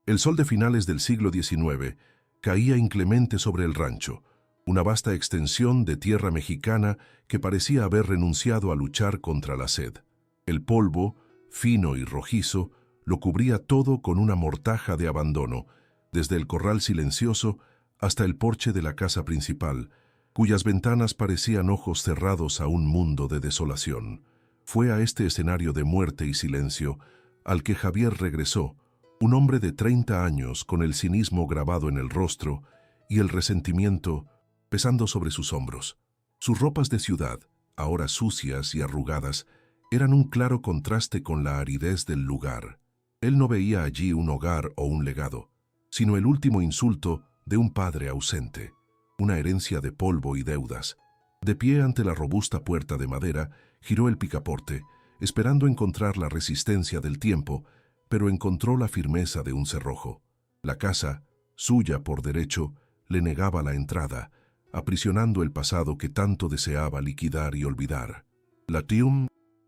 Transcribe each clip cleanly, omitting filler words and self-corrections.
El sol de finales del siglo XIX caía inclemente sobre el rancho, una vasta extensión de tierra mexicana que parecía haber renunciado a luchar contra la sed. El polvo, fino y rojizo, lo cubría todo con una mortaja de abandono, desde el corral silencioso hasta el porche de la casa principal, cuyas ventanas parecían ojos cerrados a un mundo de desolación. Fue a este escenario de muerte y silencio al que Javier regresó, un hombre de 30 años con el cinismo grabado en el rostro y el resentimiento pesando sobre sus hombros. Sus ropas de ciudad, ahora sucias y arrugadas, eran un claro contraste con la aridez del lugar. Él no veía allí un hogar o un legado, sino el último insulto de un padre ausente, una herencia de polvo y deudas. De pie ante la robusta puerta de madera, giró el picaporte, esperando encontrar la resistencia del tiempo, pero encontró la firmeza de un cerrojo. La casa, suya por derecho, le negaba la entrada, aprisionando el pasado que tanto deseaba liquidar y olvidar. La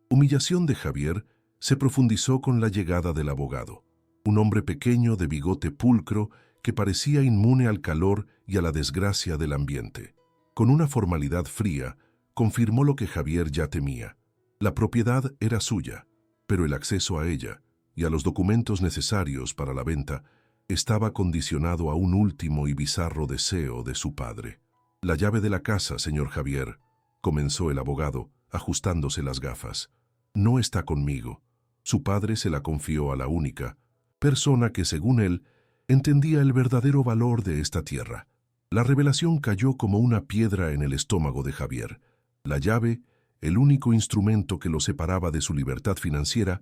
humillación de Javier se profundizó con la llegada del abogado, un hombre pequeño de bigote pulcro que parecía inmune al calor y a la desgracia del ambiente. Con una formalidad fría, confirmó lo que Javier ya temía. La propiedad era suya, pero el acceso a ella y a los documentos necesarios para la venta estaba condicionado a un último y bizarro deseo de su padre. La llave de la casa, señor Javier, comenzó el abogado, ajustándose las gafas. No está conmigo. Su padre se la confió a la única persona que, según él, entendía el verdadero valor de esta tierra. La revelación cayó como una piedra en el estómago de Javier. La llave, el único instrumento que lo separaba de su libertad financiera,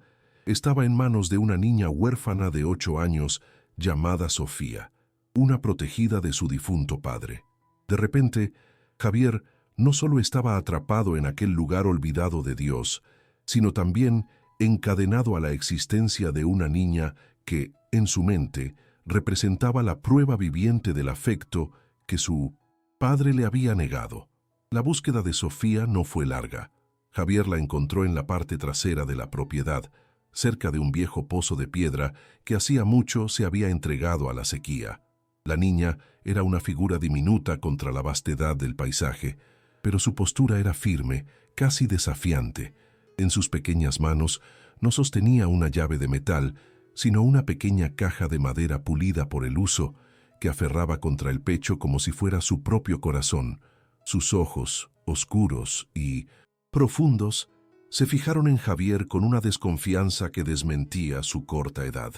estaba en manos de una niña huérfana de 8 años llamada Sofía, una protegida de su difunto padre. De repente, Javier no solo estaba atrapado en aquel lugar olvidado de Dios, sino también encadenado a la existencia de una niña que, en su mente, representaba la prueba viviente del afecto que su padre le había negado. La búsqueda de Sofía no fue larga. Javier la encontró en la parte trasera de la propiedad, cerca de un viejo pozo de piedra que hacía mucho se había entregado a la sequía. La niña era una figura diminuta contra la vastedad del paisaje, pero su postura era firme, casi desafiante. En sus pequeñas manos no sostenía una llave de metal, sino una pequeña caja de madera pulida por el uso, que aferraba contra el pecho como si fuera su propio corazón. Sus ojos, oscuros y profundos, se fijaron en Javier con una desconfianza que desmentía su corta edad.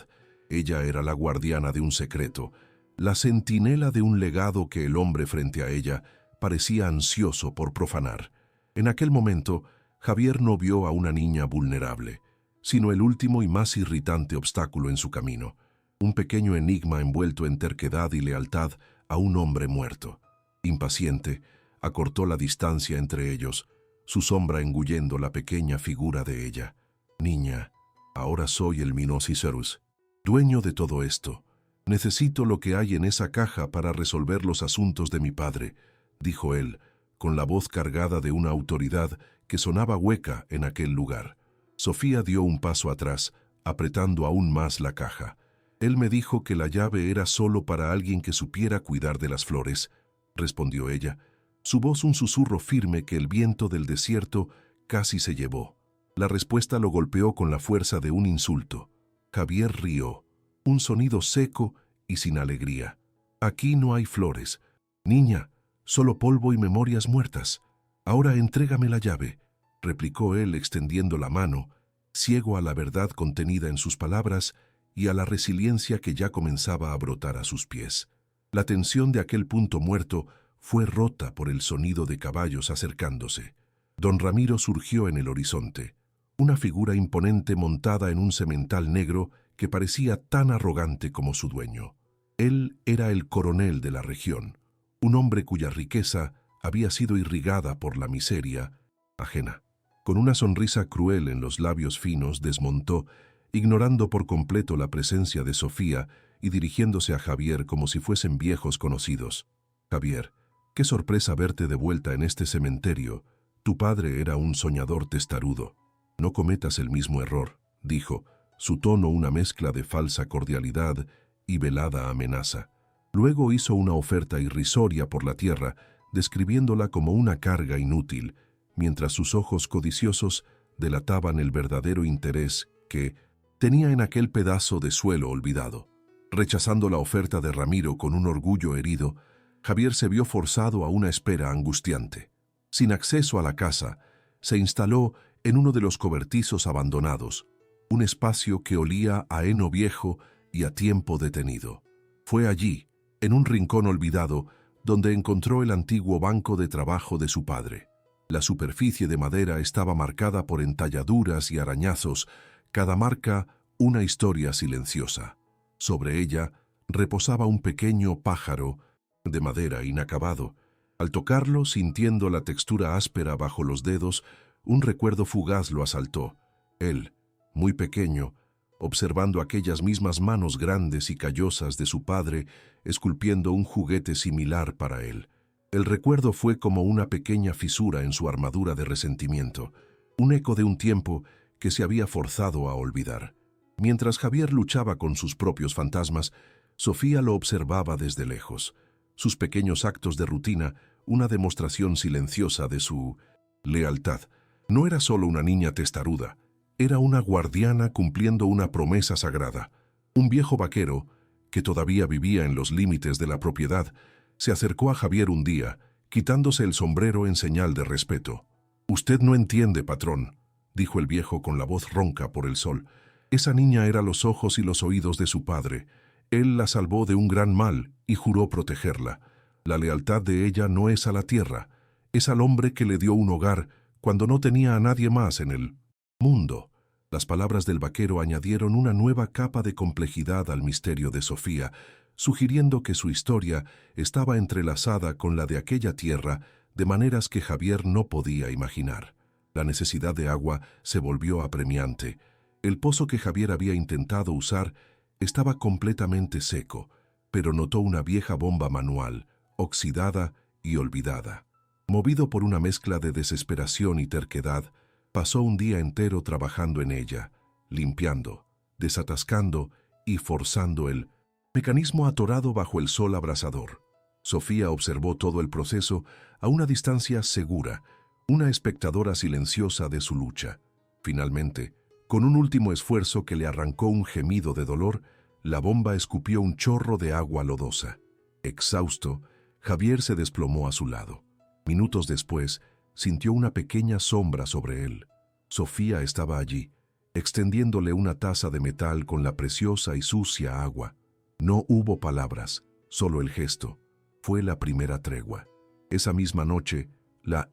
Ella era la guardiana de un secreto, la centinela de un legado que el hombre frente a ella parecía ansioso por profanar. En aquel momento, Javier no vio a una niña vulnerable, sino el último y más irritante obstáculo en su camino, un pequeño enigma envuelto en terquedad y lealtad a un hombre muerto. Impaciente, acortó la distancia entre ellos, su sombra engullendo la pequeña figura de ella. Niña, ahora soy el Minosicerus, dueño de todo esto. Necesito lo que hay en esa caja para resolver los asuntos de mi padre, dijo él, con la voz cargada de una autoridad que sonaba hueca en aquel lugar. Sofía dio un paso atrás, apretando aún más la caja. Él me dijo que la llave era solo para alguien que supiera cuidar de las flores, respondió ella, su voz un susurro firme que el viento del desierto casi se llevó. La respuesta lo golpeó con la fuerza de un insulto. Javier rió, un sonido seco y sin alegría. Aquí no hay flores. Niña, solo polvo y memorias muertas. Ahora entrégame la llave, replicó él extendiendo la mano, ciego a la verdad contenida en sus palabras y a la resiliencia que ya comenzaba a brotar a sus pies. La tensión de aquel punto muerto fue rota por el sonido de caballos acercándose. Don Ramiro surgió en el horizonte, una figura imponente montada en un semental negro que parecía tan arrogante como su dueño. Él era el coronel de la región, un hombre cuya riqueza había sido irrigada por la miseria ajena. Con una sonrisa cruel en los labios finos desmontó, ignorando por completo la presencia de Sofía y dirigiéndose a Javier como si fuesen viejos conocidos. Javier, qué sorpresa verte de vuelta en este cementerio. Tu padre era un soñador testarudo. No cometas el mismo error, dijo, su tono una mezcla de falsa cordialidad y velada amenaza. Luego hizo una oferta irrisoria por la tierra, describiéndola como una carga inútil, mientras sus ojos codiciosos delataban el verdadero interés que tenía en aquel pedazo de suelo olvidado. Rechazando la oferta de Ramiro con un orgullo herido, Javier se vio forzado a una espera angustiante. Sin acceso a la casa, se instaló en uno de los cobertizos abandonados, un espacio que olía a heno viejo y a tiempo detenido. Fue allí, en un rincón olvidado, donde encontró el antiguo banco de trabajo de su padre. La superficie de madera estaba marcada por entalladuras y arañazos, cada marca una historia silenciosa. Sobre ella reposaba un pequeño pájaro de madera inacabado. Al tocarlo, sintiendo la textura áspera bajo los dedos, un recuerdo fugaz lo asaltó. Él, muy pequeño, observando aquellas mismas manos grandes y callosas de su padre, esculpiendo un juguete similar para él. El recuerdo fue como una pequeña fisura en su armadura de resentimiento, un eco de un tiempo que se había forzado a olvidar. Mientras Javier luchaba con sus propios fantasmas, Sofía lo observaba desde lejos. Sus pequeños actos de rutina, una demostración silenciosa de su lealtad. No era solo una niña testaruda, era una guardiana cumpliendo una promesa sagrada. Un viejo vaquero, que todavía vivía en los límites de la propiedad, se acercó a Javier un día, quitándose el sombrero en señal de respeto. «Usted no entiende, patrón», dijo el viejo con la voz ronca por el sol. «Esa niña era los ojos y los oídos de su padre. Él la salvó de un gran mal y juró protegerla. La lealtad de ella no es a la tierra, es al hombre que le dio un hogar cuando no tenía a nadie más en el mundo». Las palabras del vaquero añadieron una nueva capa de complejidad al misterio de Sofía, sugiriendo que su historia estaba entrelazada con la de aquella tierra de maneras que Javier no podía imaginar. La necesidad de agua se volvió apremiante. El pozo que Javier había intentado usar estaba completamente seco, pero notó una vieja bomba manual, oxidada y olvidada. Movido por una mezcla de desesperación y terquedad, pasó un día entero trabajando en ella, limpiando, desatascando y forzando el mecanismo atorado bajo el sol abrasador. Sofía observó todo el proceso a una distancia segura, una espectadora silenciosa de su lucha. Finalmente, con un último esfuerzo que le arrancó un gemido de dolor, la bomba escupió un chorro de agua lodosa. Exhausto, Javier se desplomó a su lado. Minutos después, sintió una pequeña sombra sobre él. Sofía estaba allí, extendiéndole una taza de metal con la preciosa y sucia agua. No hubo palabras, solo el gesto. Fue la primera tregua. Esa misma noche, la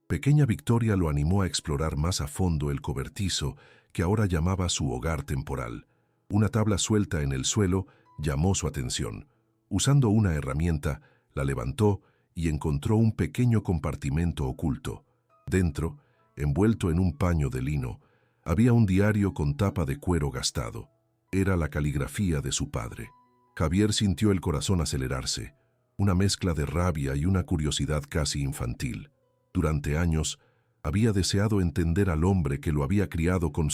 pequeña Victoria lo animó a explorar más a fondo el cobertizo que ahora llamaba su hogar temporal. Una tabla suelta en el suelo llamó su atención. Usando una herramienta, la levantó y encontró un pequeño compartimento oculto. Dentro, envuelto en un paño de lino, había un diario con tapa de cuero gastado. Era la caligrafía de su padre. Javier sintió el corazón acelerarse, una mezcla de rabia y una curiosidad casi infantil. Durante años, había deseado entender al hombre que lo había criado con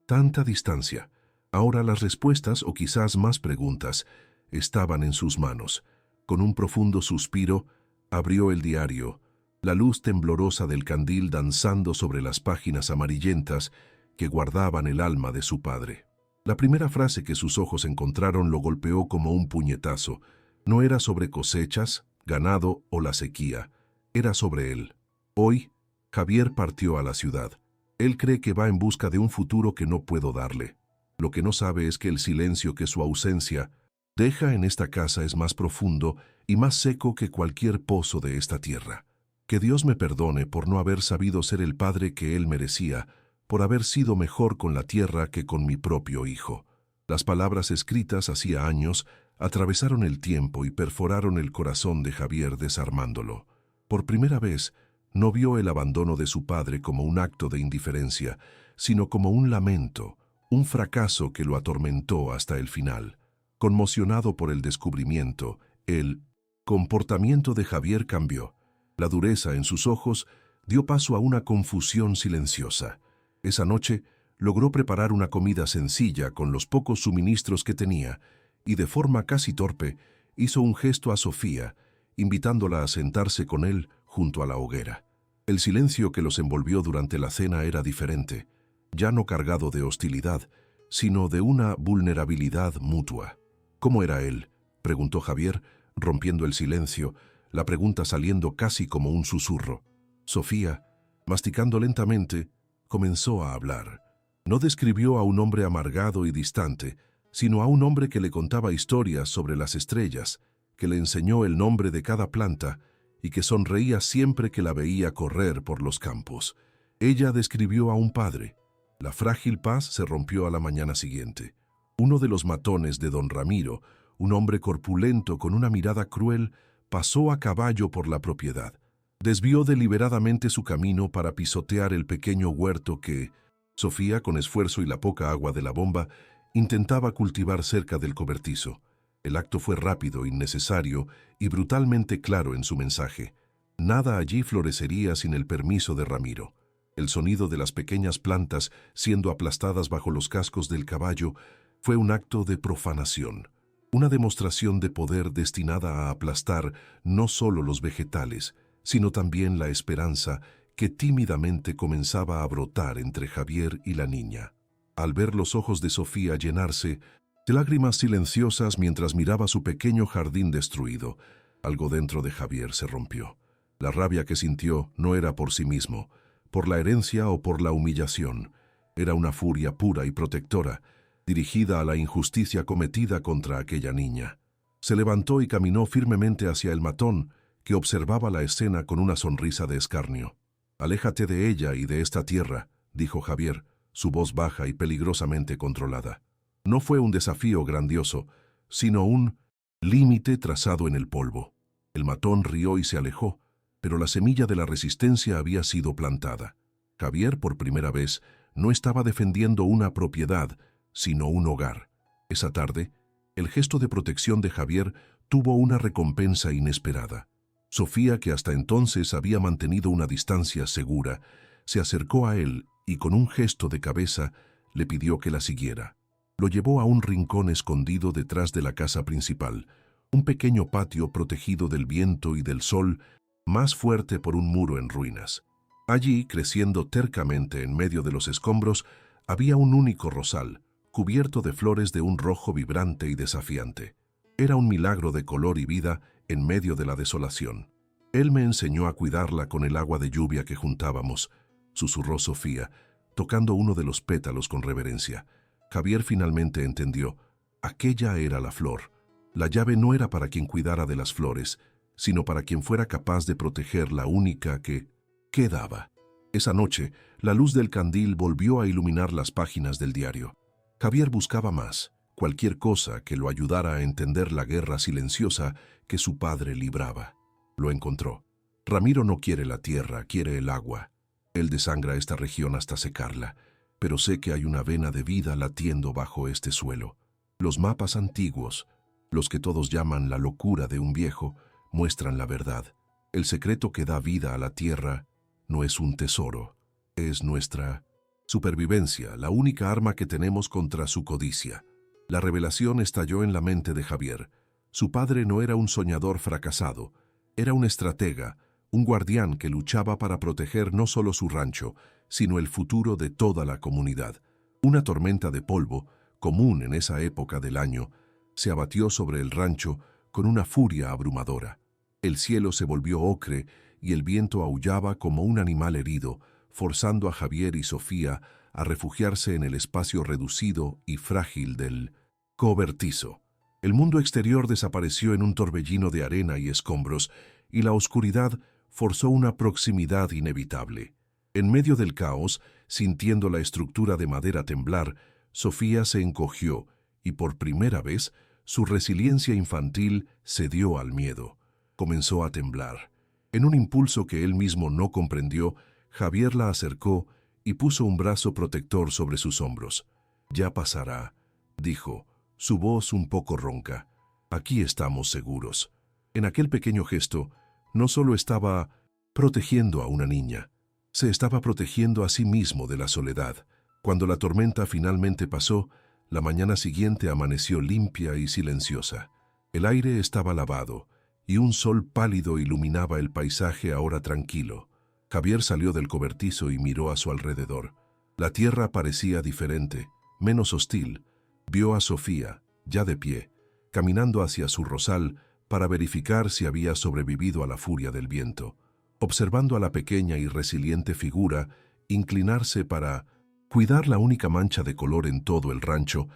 tanta distancia. Ahora las respuestas, o quizás más preguntas, estaban en sus manos. Con un profundo suspiro, abrió el diario, la luz temblorosa del candil danzando sobre las páginas amarillentas que guardaban el alma de su padre. La primera frase que sus ojos encontraron lo golpeó como un puñetazo. No era sobre cosechas, ganado o la sequía, era sobre él. Hoy, Javier partió a la ciudad. Él cree que va en busca de un futuro que no puedo darle. Lo que no sabe es que el silencio que su ausencia deja en esta casa es más profundo y más seco que cualquier pozo de esta tierra. Que Dios me perdone por no haber sabido ser el padre que él merecía, por haber sido mejor con la tierra que con mi propio hijo. Las palabras escritas hacía años atravesaron el tiempo y perforaron el corazón de Javier desarmándolo. Por primera vez, no vio el abandono de su padre como un acto de indiferencia, sino como un lamento, un fracaso que lo atormentó hasta el final. Conmocionado por el descubrimiento, el comportamiento de Javier cambió. La dureza en sus ojos dio paso a una confusión silenciosa. Esa noche logró preparar una comida sencilla con los pocos suministros que tenía y de forma casi torpe hizo un gesto a Sofía, invitándola a sentarse con él junto a la hoguera. El silencio que los envolvió durante la cena era diferente, ya no cargado de hostilidad, sino de una vulnerabilidad mutua. ¿Cómo era él?, preguntó Javier, rompiendo el silencio, la pregunta saliendo casi como un susurro. Sofía, masticando lentamente, comenzó a hablar. No describió a un hombre amargado y distante, sino a un hombre que le contaba historias sobre las estrellas, que le enseñó el nombre de cada planta y que sonreía siempre que la veía correr por los campos. Ella describió a un padre. La frágil paz se rompió a la mañana siguiente. Uno de los matones de don Ramiro, un hombre corpulento con una mirada cruel, pasó a caballo por la propiedad. Desvió deliberadamente su camino para pisotear el pequeño huerto que Sofía, con esfuerzo y la poca agua de la bomba, intentaba cultivar cerca del cobertizo. El acto fue rápido, innecesario y brutalmente claro en su mensaje. Nada allí florecería sin el permiso de Ramiro. El sonido de las pequeñas plantas siendo aplastadas bajo los cascos del caballo fue un acto de profanación, una demostración de poder destinada a aplastar no solo los vegetales, sino también la esperanza que tímidamente comenzaba a brotar entre Javier y la niña. Al ver los ojos de Sofía llenarse de lágrimas silenciosas mientras miraba su pequeño jardín destruido, algo dentro de Javier se rompió. La rabia que sintió no era por sí mismo, por la herencia o por la humillación. Era una furia pura y protectora, dirigida a la injusticia cometida contra aquella niña. Se levantó y caminó firmemente hacia el matón, que observaba la escena con una sonrisa de escarnio. «Aléjate de ella y de esta tierra», dijo Javier, su voz baja y peligrosamente controlada. No fue un desafío grandioso, sino un límite trazado en el polvo. El matón rió y se alejó, pero la semilla de la resistencia había sido plantada. Javier, por primera vez, no estaba defendiendo una propiedad, sino un hogar. Esa tarde, el gesto de protección de Javier tuvo una recompensa inesperada. Sofía, que hasta entonces había mantenido una distancia segura, se acercó a él y con un gesto de cabeza le pidió que la siguiera. Lo llevó a un rincón escondido detrás de la casa principal, un pequeño patio protegido del viento y del sol, más fuerte por un muro en ruinas. Allí, creciendo tercamente en medio de los escombros, había un único rosal, cubierto de flores de un rojo vibrante y desafiante. Era un milagro de color y vida en medio de la desolación. Él me enseñó a cuidarla con el agua de lluvia que juntábamos, susurró Sofía, tocando uno de los pétalos con reverencia. Javier finalmente entendió. Aquella era la flor. La llave no era para quien cuidara de las flores, sino para quien fuera capaz de proteger la única que quedaba. Esa noche, la luz del candil volvió a iluminar las páginas del diario. Javier buscaba más, cualquier cosa que lo ayudara a entender la guerra silenciosa que su padre libraba. Lo encontró. Ramiro no quiere la tierra, quiere el agua. Él desangra esta región hasta secarla, pero sé que hay una vena de vida latiendo bajo este suelo. Los mapas antiguos, los que todos llaman la locura de un viejo, muestran la verdad. El secreto que da vida a la tierra no es un tesoro, es nuestra supervivencia, la única arma que tenemos contra su codicia. La revelación estalló en la mente de Javier. Su padre no era un soñador fracasado, era un estratega, un guardián que luchaba para proteger no solo su rancho, sino el futuro de toda la comunidad. Una tormenta de polvo, común en esa época del año, se abatió sobre el rancho con una furia abrumadora. El cielo se volvió ocre y el viento aullaba como un animal herido, forzando a Javier y Sofía a refugiarse en el espacio reducido y frágil del cobertizo. El mundo exterior desapareció en un torbellino de arena y escombros, y la oscuridad forzó una proximidad inevitable. En medio del caos, sintiendo la estructura de madera temblar, Sofía se encogió y por primera vez su resiliencia infantil cedió al miedo. Comenzó a temblar. En un impulso que él mismo no comprendió, Javier la acercó y puso un brazo protector sobre sus hombros. «Ya pasará», dijo, su voz un poco ronca. «Aquí estamos seguros». En aquel pequeño gesto, no solo estaba protegiendo a una niña, se estaba protegiendo a sí mismo de la soledad. Cuando la tormenta finalmente pasó, La mañana siguiente amaneció limpia y silenciosa. El aire estaba lavado, y un sol pálido iluminaba el paisaje ahora tranquilo. Javier salió del cobertizo y miró a su alrededor. La tierra parecía diferente, menos hostil. Vio a Sofía, ya de pie, caminando hacia su rosal para verificar si había sobrevivido a la furia del viento. Observando a la pequeña y resiliente figura inclinarse para cuidar la única mancha de color en todo el rancho,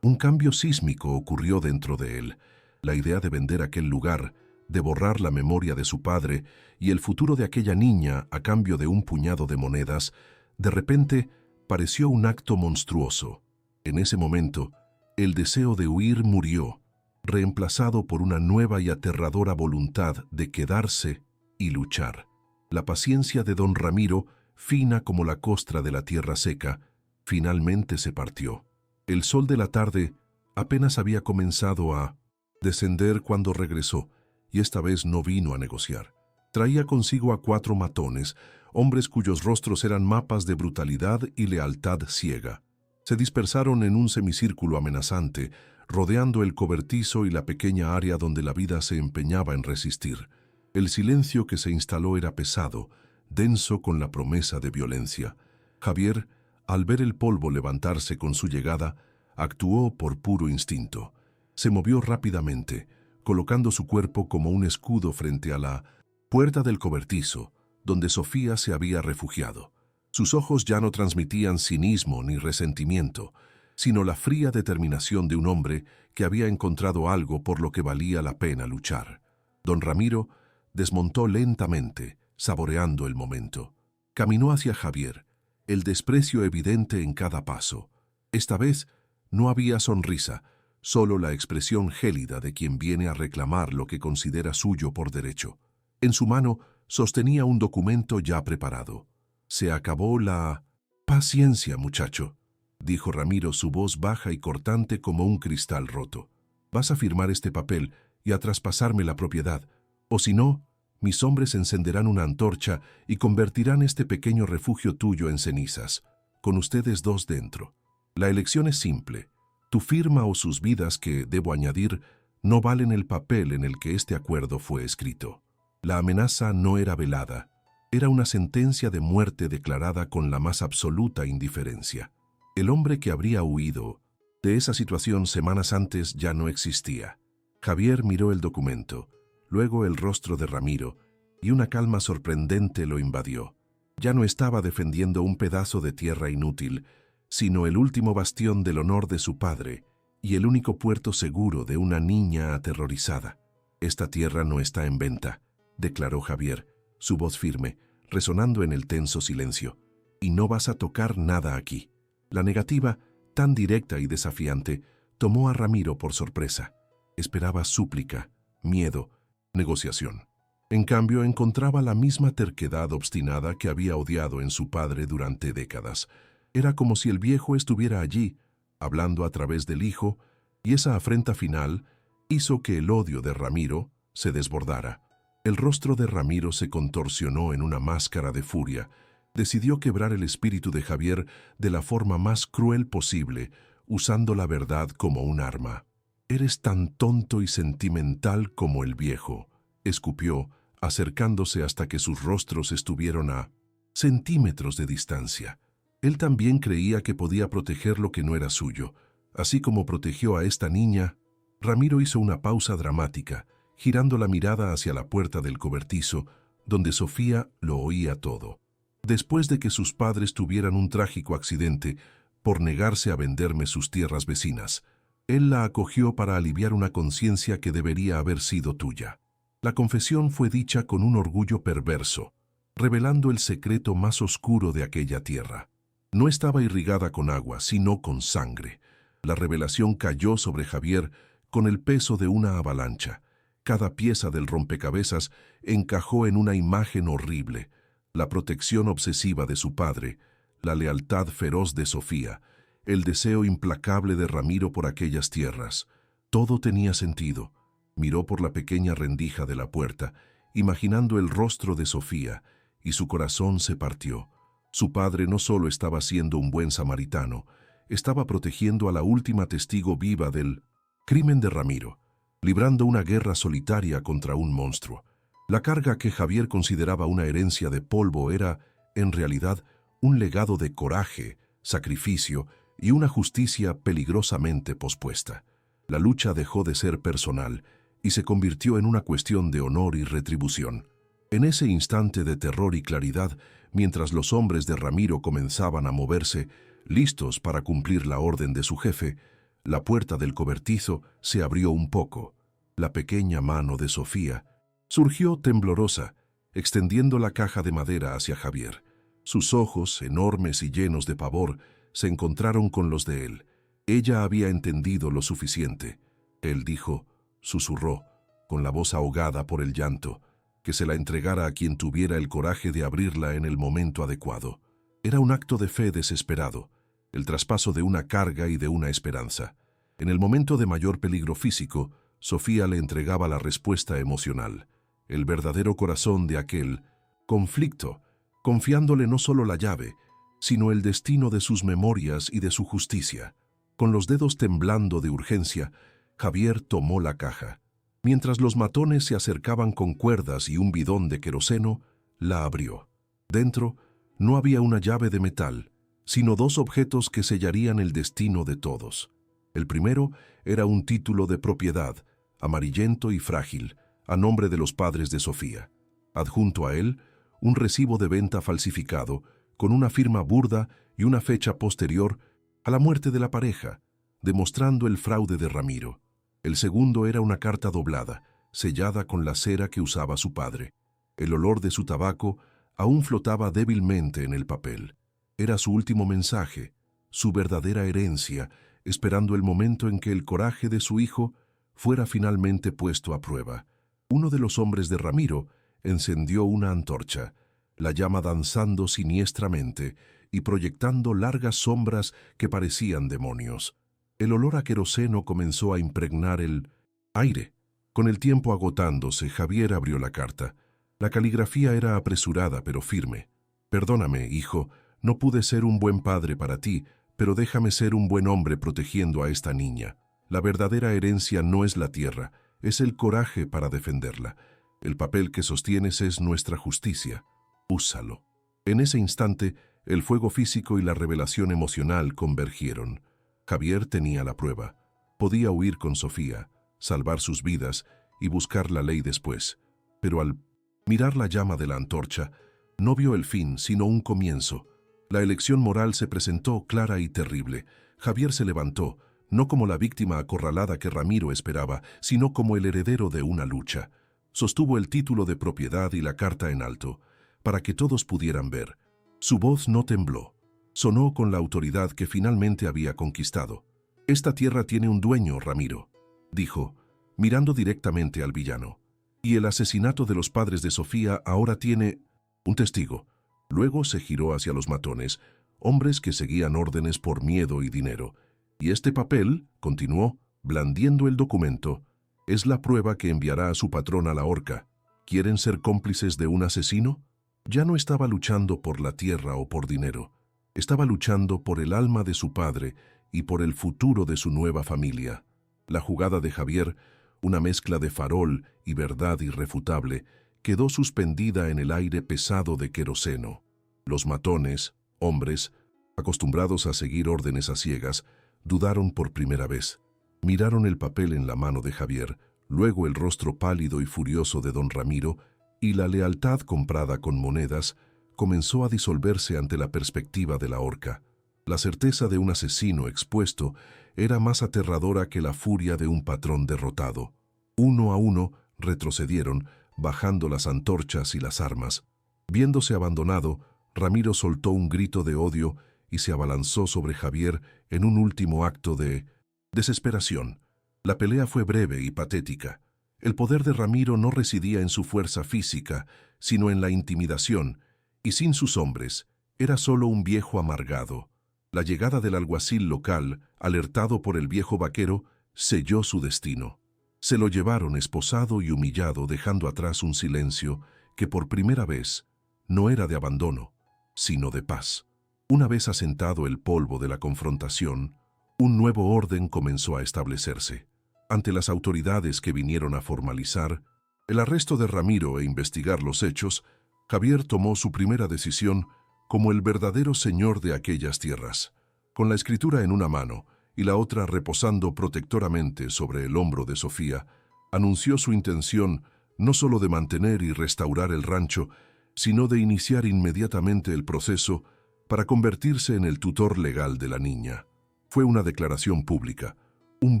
un cambio sísmico ocurrió dentro de él. La idea de vender aquel lugar, de borrar la memoria de su padre y el futuro de aquella niña a cambio de un puñado de monedas, de repente pareció un acto monstruoso. En ese momento, el deseo de huir murió, reemplazado por una nueva y aterradora voluntad de quedarse y luchar. La paciencia de don Ramiro, fina como la costra de la tierra seca, finalmente se partió. El sol de la tarde apenas había comenzado a descender cuando regresó, y esta vez no vino a negociar. Traía consigo a 4 matones, hombres cuyos rostros eran mapas de brutalidad y lealtad ciega. Se dispersaron en un semicírculo amenazante, rodeando el cobertizo y la pequeña área donde la vida se empeñaba en resistir. El silencio que se instaló era pesado, denso con la promesa de violencia. Javier, al ver el polvo levantarse con su llegada, actuó por puro instinto. Se movió rápidamente, colocando su cuerpo como un escudo frente a la puerta del cobertizo, donde Sofía se había refugiado. Sus ojos ya no transmitían cinismo ni resentimiento, sino la fría determinación de un hombre que había encontrado algo por lo que valía la pena luchar. Don Ramiro desmontó lentamente, saboreando el momento. Caminó hacia Javier, el desprecio evidente en cada paso. Esta vez no había sonrisa, solo la expresión gélida de quien viene a reclamar lo que considera suyo por derecho. En su mano sostenía un documento ya preparado. «Se acabó la paciencia, muchacho», dijo Ramiro, su voz baja y cortante como un cristal roto. «Vas a firmar este papel y a traspasarme la propiedad, o si no, mis hombres encenderán una antorcha y convertirán este pequeño refugio tuyo en cenizas, con ustedes 2 dentro. La elección es simple. Tu firma o sus vidas que, debo añadir, no valen el papel en el que este acuerdo fue escrito». La amenaza no era velada. Era una sentencia de muerte declarada con la más absoluta indiferencia. El hombre que habría huido de esa situación semanas antes ya no existía. Javier miró el documento, luego el rostro de Ramiro, y una calma sorprendente lo invadió. Ya no estaba defendiendo un pedazo de tierra inútil, sino el último bastión del honor de su padre y el único puerto seguro de una niña aterrorizada. «Esta tierra no está en venta», declaró Javier, su voz firme, resonando en el tenso silencio. «Y no vas a tocar nada aquí». La negativa, tan directa y desafiante, tomó a Ramiro por sorpresa. Esperaba súplica, miedo, negociación. En cambio, encontraba la misma terquedad obstinada que había odiado en su padre durante décadas. Era como si el viejo estuviera allí, hablando a través del hijo, y esa afrenta final hizo que el odio de Ramiro se desbordara. El rostro de Ramiro se contorsionó en una máscara de furia. Decidió quebrar el espíritu de Javier de la forma más cruel posible, usando la verdad como un arma. «Eres tan tonto y sentimental como el viejo», escupió, acercándose hasta que sus rostros estuvieron a centímetros de distancia. Él también creía que podía proteger lo que no era suyo. Así como protegió a esta niña, Ramiro hizo una pausa dramática, girando la mirada hacia la puerta del cobertizo, donde Sofía lo oía todo. «Después de que sus padres tuvieran un trágico accidente por negarse a venderme sus tierras vecinas, él la acogió para aliviar una conciencia que debería haber sido tuya». La confesión fue dicha con un orgullo perverso, revelando el secreto más oscuro de aquella tierra. No estaba irrigada con agua, sino con sangre. La revelación cayó sobre Javier con el peso de una avalancha. Cada pieza del rompecabezas encajó en una imagen horrible: la protección obsesiva de su padre, la lealtad feroz de Sofía, el deseo implacable de Ramiro por aquellas tierras. Todo tenía sentido. Miró por la pequeña rendija de la puerta, imaginando el rostro de Sofía, y su corazón se partió. Su padre no solo estaba siendo un buen samaritano, estaba protegiendo a la última testigo viva del crimen de Ramiro, librando una guerra solitaria contra un monstruo. La carga que Javier consideraba una herencia de polvo era, en realidad, un legado de coraje, sacrificio y una justicia peligrosamente pospuesta. La lucha dejó de ser personal y se convirtió en una cuestión de honor y retribución. En ese instante de terror y claridad, mientras los hombres de Ramiro comenzaban a moverse, listos para cumplir la orden de su jefe, la puerta del cobertizo se abrió un poco. La pequeña mano de Sofía surgió temblorosa, extendiendo la caja de madera hacia Javier. Sus ojos, enormes y llenos de pavor, se encontraron con los de él. Ella había entendido lo suficiente. Él dijo, susurró, con la voz ahogada por el llanto, que se la entregara a quien tuviera el coraje de abrirla en el momento adecuado. Era un acto de fe desesperado, el traspaso de una carga y de una esperanza. En el momento de mayor peligro físico, Sofía le entregaba la respuesta emocional, el verdadero corazón de aquel conflicto, confiándole no solo la llave, sino el destino de sus memorias y de su justicia. Con los dedos temblando de urgencia, Javier tomó la caja. Mientras los matones se acercaban con cuerdas y un bidón de queroseno, la abrió. Dentro no había una llave de metal, sino dos objetos que sellarían el destino de todos. El primero era un título de propiedad, amarillento y frágil, a nombre de los padres de Sofía. Adjunto a él, un recibo de venta falsificado, con una firma burda y una fecha posterior a la muerte de la pareja, demostrando el fraude de Ramiro. El segundo era una carta doblada, sellada con la cera que usaba su padre. El olor de su tabaco aún flotaba débilmente en el papel. Era su último mensaje, su verdadera herencia, esperando el momento en que el coraje de su hijo fuera finalmente puesto a prueba. Uno de los hombres de Ramiro encendió una antorcha, la llama danzando siniestramente y proyectando largas sombras que parecían demonios. El olor a queroseno comenzó a impregnar el aire. Con el tiempo agotándose, Javier abrió la carta. La caligrafía era apresurada pero firme. «Perdóname, hijo, no pude ser un buen padre para ti, pero déjame ser un buen hombre protegiendo a esta niña. La verdadera herencia no es la tierra, es el coraje para defenderla. El papel que sostienes es nuestra justicia. Úsalo». En ese instante, el fuego físico y la revelación emocional convergieron. Javier tenía la prueba. Podía huir con Sofía, salvar sus vidas y buscar la ley después. Pero al mirar la llama de la antorcha, no vio el fin, sino un comienzo. La elección moral se presentó clara y terrible. Javier se levantó, no como la víctima acorralada que Ramiro esperaba, sino como el heredero de una lucha. Sostuvo el título de propiedad y la carta en alto, para que todos pudieran ver. Su voz no tembló. Sonó con la autoridad que finalmente había conquistado. «Esta tierra tiene un dueño, Ramiro», dijo, mirando directamente al villano. «Y el asesinato de los padres de Sofía ahora tiene un testigo». Luego se giró hacia los matones, hombres que seguían órdenes por miedo y dinero. «Y este papel», continuó, blandiendo el documento, «es la prueba que enviará a su patrón a la horca. ¿Quieren ser cómplices de un asesino?». Ya no estaba luchando por la tierra o por dinero. Estaba luchando por el alma de su padre y por el futuro de su nueva familia. La jugada de Javier, una mezcla de farol y verdad irrefutable, quedó suspendida en el aire pesado de queroseno. Los matones, hombres, acostumbrados a seguir órdenes a ciegas, dudaron por primera vez. Miraron el papel en la mano de Javier, luego el rostro pálido y furioso de don Ramiro, y la lealtad comprada con monedas comenzó a disolverse ante la perspectiva de la horca. La certeza de un asesino expuesto era más aterradora que la furia de un patrón derrotado. Uno a uno retrocedieron, bajando las antorchas y las armas. Viéndose abandonado, Ramiro soltó un grito de odio y se abalanzó sobre Javier en un último acto de desesperación. La pelea fue breve y patética. El poder de Ramiro no residía en su fuerza física, sino en la intimidación, y sin sus hombres, era solo un viejo amargado. La llegada del alguacil local, alertado por el viejo vaquero, selló su destino. Se lo llevaron esposado y humillado, dejando atrás un silencio que por primera vez no era de abandono, sino de paz. Una vez asentado el polvo de la confrontación, un nuevo orden comenzó a establecerse. Ante las autoridades que vinieron a formalizar el arresto de Ramiro e investigar los hechos, Javier tomó su primera decisión como el verdadero señor de aquellas tierras. Con la escritura en una mano y la otra reposando protectoramente sobre el hombro de Sofía, anunció su intención no solo de mantener y restaurar el rancho, sino de iniciar inmediatamente el proceso para convertirse en el tutor legal de la niña. Fue una declaración pública, un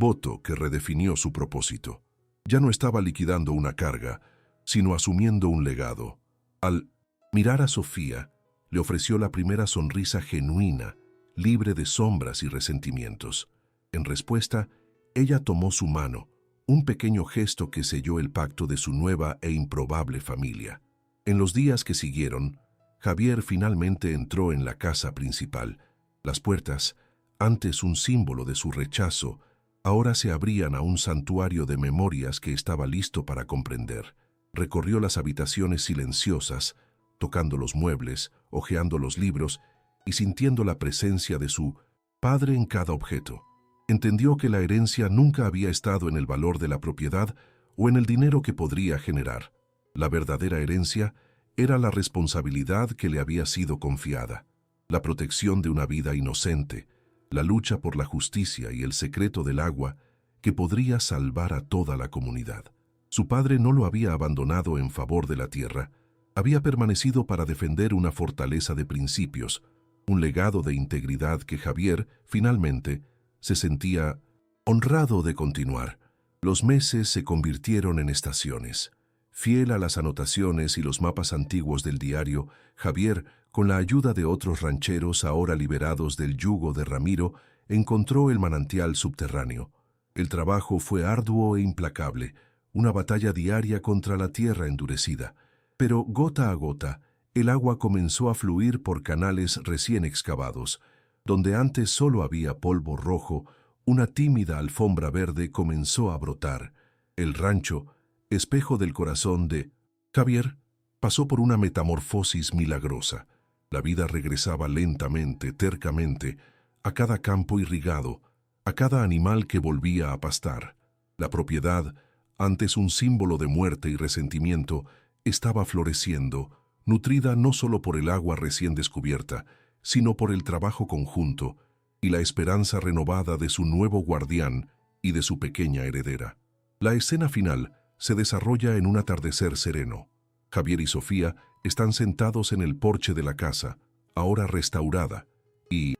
voto que redefinió su propósito. Ya no estaba liquidando una carga, sino asumiendo un legado. Al mirar a Sofía, le ofreció la primera sonrisa genuina, libre de sombras y resentimientos. En respuesta, ella tomó su mano, un pequeño gesto que selló el pacto de su nueva e improbable familia. En los días que siguieron, Javier finalmente entró en la casa principal. Las puertas, antes un símbolo de su rechazo, ahora se abrían a un santuario de memorias que estaba listo para comprender. Recorrió las habitaciones silenciosas, tocando los muebles, hojeando los libros y sintiendo la presencia de su padre en cada objeto. Entendió que la herencia nunca había estado en el valor de la propiedad o en el dinero que podría generar. La verdadera herencia era la responsabilidad que le había sido confiada, la protección de una vida inocente, la lucha por la justicia y el secreto del agua que podría salvar a toda la comunidad. Su padre no lo había abandonado en favor de la tierra, había permanecido para defender una fortaleza de principios, un legado de integridad que Javier, finalmente, se sentía honrado de continuar. Los meses se convirtieron en estaciones. Fiel a las anotaciones y los mapas antiguos del diario, Javier, con la ayuda de otros rancheros ahora liberados del yugo de Ramiro, encontró el manantial subterráneo. El trabajo fue arduo e implacable, una batalla diaria contra la tierra endurecida. Pero gota a gota, el agua comenzó a fluir por canales recién excavados. Donde antes solo había polvo rojo, una tímida alfombra verde comenzó a brotar. El rancho, espejo del corazón de Javier, pasó por una metamorfosis milagrosa. La vida regresaba lentamente, tercamente, a cada campo irrigado, a cada animal que volvía a pastar. La propiedad, antes un símbolo de muerte y resentimiento, estaba floreciendo, nutrida no solo por el agua recién descubierta, sino por el trabajo conjunto y la esperanza renovada de su nuevo guardián y de su pequeña heredera. La escena final se desarrolla en un atardecer sereno. Javier y Sofía están sentados en el porche de la casa, ahora restaurada y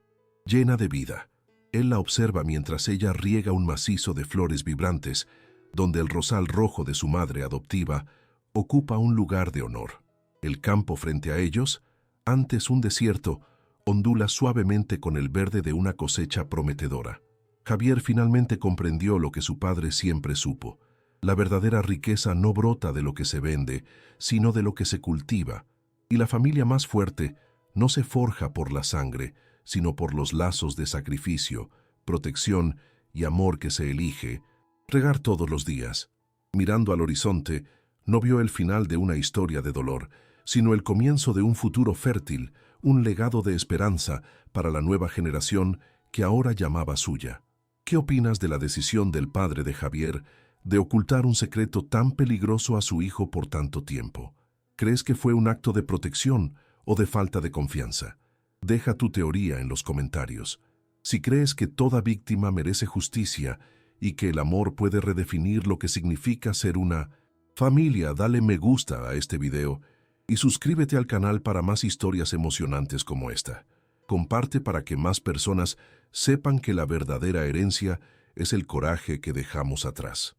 llena de vida. Él la observa mientras ella riega un macizo de flores vibrantes, donde el rosal rojo de su madre adoptiva ocupa un lugar de honor. El campo frente a ellos, antes un desierto, ondula suavemente con el verde de una cosecha prometedora. Javier finalmente comprendió lo que su padre siempre supo. La verdadera riqueza no brota de lo que se vende, sino de lo que se cultiva, y la familia más fuerte no se forja por la sangre, sino por los lazos de sacrificio, protección y amor que se elige regar todos los días. Mirando al horizonte, no vio el final de una historia de dolor, sino el comienzo de un futuro fértil, un legado de esperanza para la nueva generación que ahora llamaba suya. ¿Qué opinas de la decisión del padre de Javier de ocultar un secreto tan peligroso a su hijo por tanto tiempo? ¿Crees que fue un acto de protección o de falta de confianza? Deja tu teoría en los comentarios. Si crees que toda víctima merece justicia y que el amor puede redefinir lo que significa ser una familia, dale me gusta a este video y suscríbete al canal para más historias emocionantes como esta. Comparte para que más personas sepan que la verdadera herencia es el coraje que dejamos atrás.